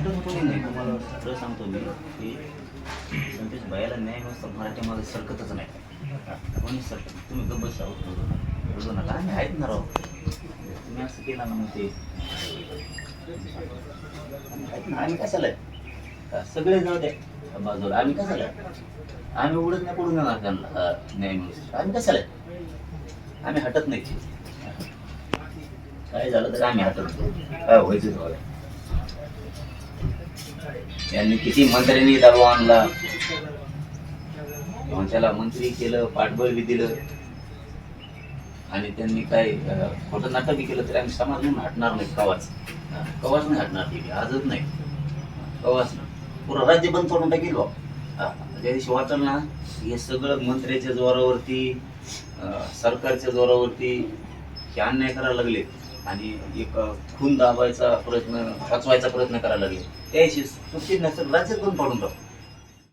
कोणी नाही. तुम्हाला खरं सांगतो मी की संदेश भैयाला न्याय व्यवस्था मराठीमध्ये सरकतच नाही. कोणी सरकत नाही. तुम्ही गप्प बसा, रडू नका. आम्ही आहेत ना राव. तुम्ही असं केलं ना मग ते आम्ही आहेत ना. आम्ही कशाला आहे? सगळे जाऊ द्या बाजूला. आम्ही कशाला आहे? आम्ही उडत नाही पडून देणार त्यांना न्याय मिळून. आम्ही कशाला आहे? आम्ही हटत नाही. काय झालं तर आम्ही हटत नाही. काय व्हायचं तुम्हाला? यांनी किती मंत्र्यांनी दबाव आणला, त्याला मंत्री केलं, पाठबळ बी दिलं, आणि त्यांनी काय खोटं नाटक बी केलं तरी आम्ही समाज म्हणून हटणार नाही. कवाच नाही हटणार. ती आजच नाही, कवाच नाही. पुरं राज्य बंद पडून टाकेल बा. त्या दिवशी वाटलं ना, हे सगळं मंत्र्याच्या जोरावरती, सरकारच्या जोरावरती हे अन्याय करायला लागले आणि एक खून दाबायचा प्रयत्न, वाचवायचा प्रयत्न करायला लागले. त्याशी राज्यात बंद पडून टाकू.